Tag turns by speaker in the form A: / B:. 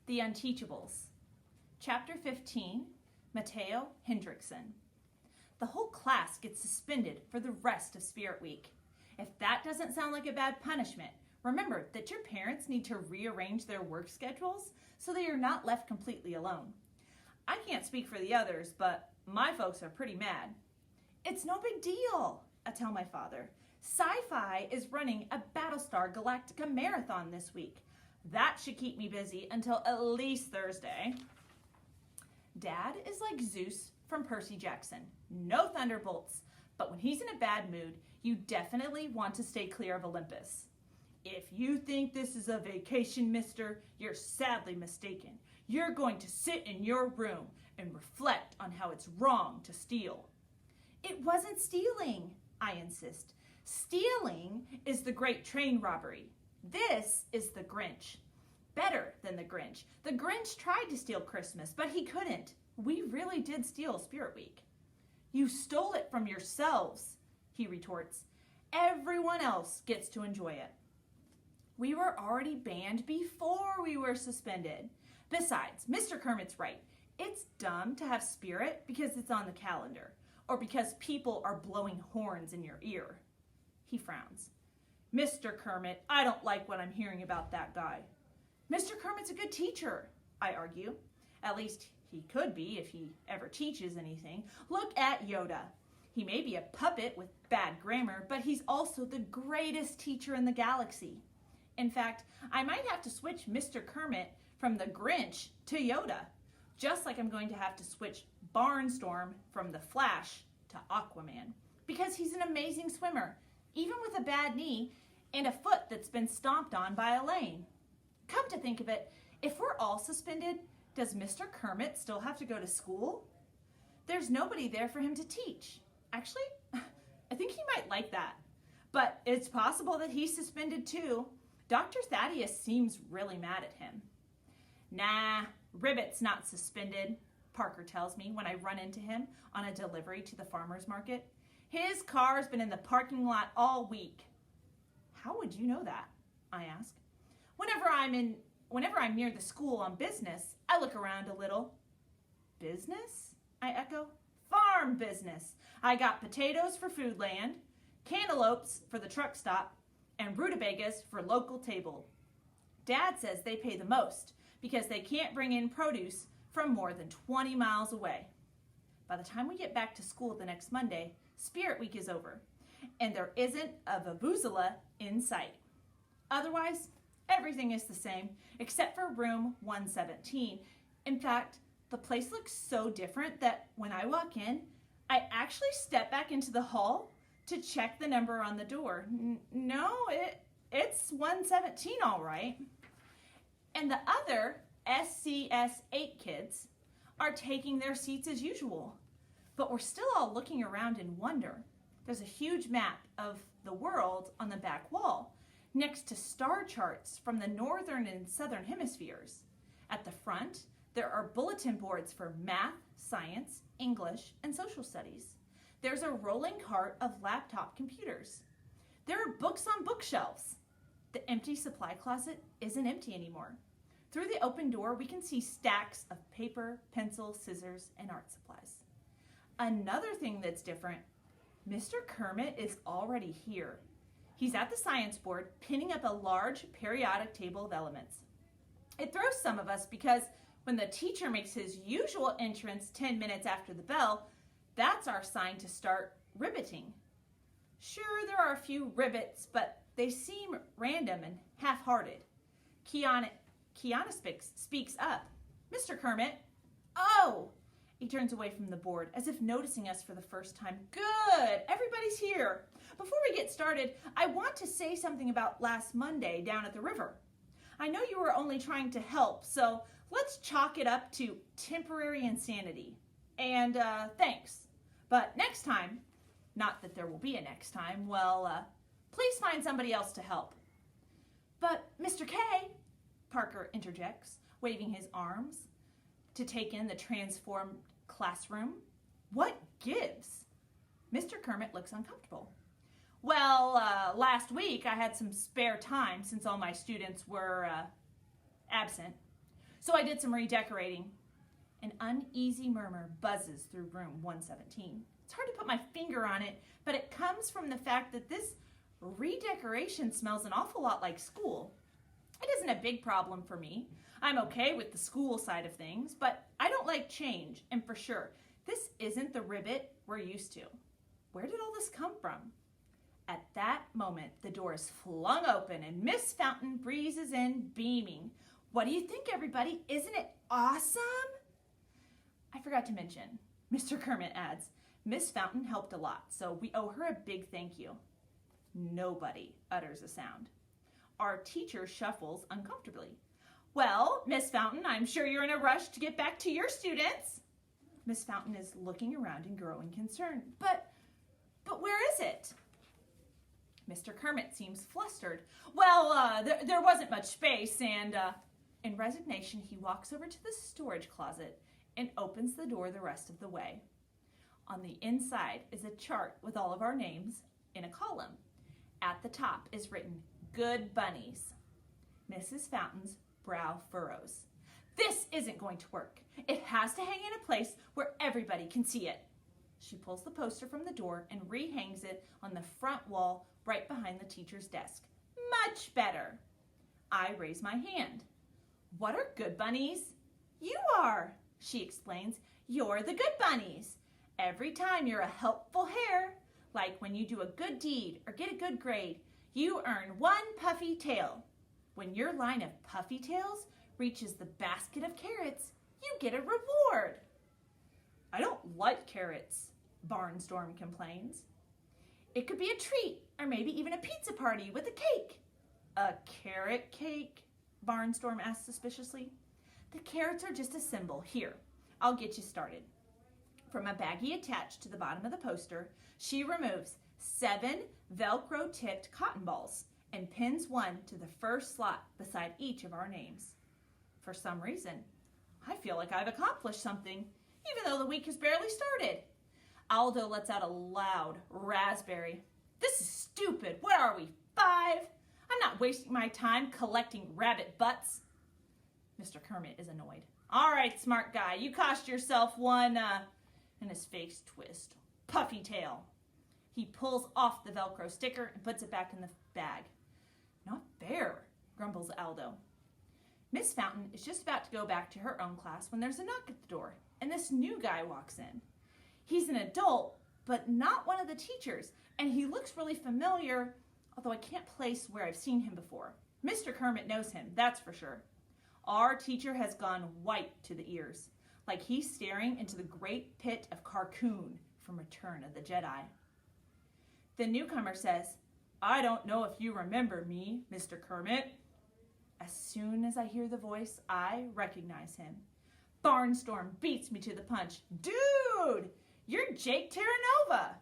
A: The Unteachables. Chapter 15, Matteo Hendrickson. The whole class gets suspended for the rest of Spirit Week. If that doesn't sound like a bad punishment, remember that your parents need to rearrange their work schedules so that you're not left completely alone. I can't speak for the others, but my folks are pretty mad. It's no big deal, I tell my father. Sci-Fi is running a Battlestar Galactica marathon this week. That should keep me busy until at least Thursday. Dad is like Zeus from Percy Jackson. No thunderbolts, but when he's in a bad mood, you definitely want to stay clear of Olympus. If you think this is a vacation, mister, you're sadly mistaken. You're going to sit in your room and reflect on how it's wrong to steal. It wasn't stealing, I insist. Stealing is the great train robbery. This is the Grinch. Better than the Grinch. The Grinch tried to steal Christmas, but he couldn't. We really did steal Spirit Week. You stole it from yourselves, he retorts. Everyone else gets to enjoy it. We were already banned before we were suspended. Besides, Mr. Kermit's right. It's dumb to have Spirit because it's on the calendar, or because people are blowing horns in your ear. He frowns. Mr. Kermit, I don't like what I'm hearing about that guy. Mr. Kermit's a good teacher, I argue. At least he could be if he ever teaches anything. Look at Yoda. He may be a puppet with bad grammar, but he's also the greatest teacher in the galaxy. In fact, I might have to switch Mr. Kermit from the Grinch to Yoda, just like I'm going to have to switch Barnstorm from the Flash to Aquaman, because he's an amazing swimmer, even with a bad knee and a foot that's been stomped on by Elaine. Come to think of it, if we're all suspended, does Mr. Kermit still have to go to school? There's nobody there for him to teach. Actually, I think he might like that. But it's possible that he's suspended too. Dr. Thaddeus seems really mad at him. Nah, Ribbit's not suspended, Parker tells me when I run into him on a delivery to the farmer's market. His car's been in the parking lot all week. How would you know that? I ask. Whenever I'm near the school on business, I look around a little. Business? I echo. Farm business. I got potatoes for Foodland, cantaloupes for the truck stop, and rutabagas for local table. Dad says they pay the most because they can't bring in produce from more than 20 miles away. By the time we get back to school the next Monday, Spirit Week is over, and there isn't a vuvuzela in sight. Otherwise, everything is the same, except for room 117. In fact, the place looks so different that when I walk in, I actually step back into the hall to check the number on the door. No, it's 117 all right. And the other SCS 8 kids are taking their seats as usual. But we're still all looking around in wonder. There's a huge map of the world on the back wall, next to star charts from the northern and southern hemispheres. At the front, there are bulletin boards for math, science, English, and social studies. There's a rolling cart of laptop computers. There are books on bookshelves. The empty supply closet isn't empty anymore. Through the open door, we can see stacks of paper, pencil, scissors, and art supplies. Another thing that's different, Mr. Kermit is already here. He's at the science board, pinning up a large periodic table of elements. It throws some of us because when the teacher makes his usual entrance 10 minutes after the bell, that's our sign to start ribbiting. Sure, there are a few ribbits, but they seem random and half-hearted. Kiana speaks up. Mr. Kermit. Oh! He turns away from the board as if noticing us for the first time. Good! Everybody's here. Before we get started, I want to say something about last Monday down at the river. I know you were only trying to help, so let's chalk it up to temporary insanity. And thanks. But next time, not that there will be a next time, well, please find somebody else to help. But Mr. K, Parker interjects, waving his arms to take in the transformed classroom. What gives? Mr. Kermit looks uncomfortable. Well, last week I had some spare time since all my students were absent. so I did some redecorating. An uneasy murmur buzzes through room 117. It's hard to put my finger on it, but it comes from the fact that this redecoration smells an awful lot like school. It isn't a big problem for me. I'm okay with the school side of things, but I don't like change, and for sure, this isn't the Ribbit we're used to. Where did all this come from? At that moment, the door is flung open and Miss Fountain breezes in, beaming. What do you think, everybody? Isn't it awesome? I forgot to mention, Mr. Kermit adds, Miss Fountain helped a lot, so we owe her a big thank you. Nobody utters a sound. Our teacher shuffles uncomfortably. Well, Miss Fountain, I'm sure you're in a rush to get back to your students. Miss Fountain is looking around in growing concern. But where is it? Mr. Kermit seems flustered. Well, there wasn't much space, and in resignation, he walks over to the storage closet and opens the door the rest of the way. On the inside is a chart with all of our names in a column. At the top is written, Good Bunnies. Mrs. Fountain's brow furrows. This isn't going to work. It has to hang in a place where everybody can see it. She pulls the poster from the door and rehangs it on the front wall right behind the teacher's desk. Much better. I raise my hand. What are good bunnies? You are, she explains. You're the good bunnies. Every time you're a helpful hare, like when you do a good deed or get a good grade, you earn 1 puffy tail. When your line of puffy tails reaches the basket of carrots, you get a reward. I don't like carrots, Barnstorm complains. It could be a treat, or maybe even a pizza party with a cake. A carrot cake? Barnstorm asks suspiciously. The carrots are just a symbol. Here, I'll get you started. From a baggie attached to the bottom of the poster, she removes 7 Velcro-tipped cotton balls and pins one to the first slot beside each of our names. For some reason, I feel like I've accomplished something, even though the week has barely started. Aldo lets out a loud raspberry. This is stupid. What are we, 5? I'm not wasting my time collecting rabbit butts. Mr. Kermit is annoyed. All right, smart guy, you cost yourself one, and his face twists. Puffy tail. He pulls off the Velcro sticker and puts it back in the bag. Not fair, grumbles Aldo. Miss Fountain is just about to go back to her own class when there's a knock at the door, and this new guy walks in. He's an adult, but not one of the teachers, and he looks really familiar, although I can't place where I've seen him before. Mr. Kermit knows him, that's for sure. Our teacher has gone white to the ears, like he's staring into the great pit of Carcoon from Return of the Jedi. The newcomer says, I don't know if you remember me, Mr. Kermit. As soon as I hear the voice, I recognize him. Barnstorm beats me to the punch. Dude, you're Jake Terranova.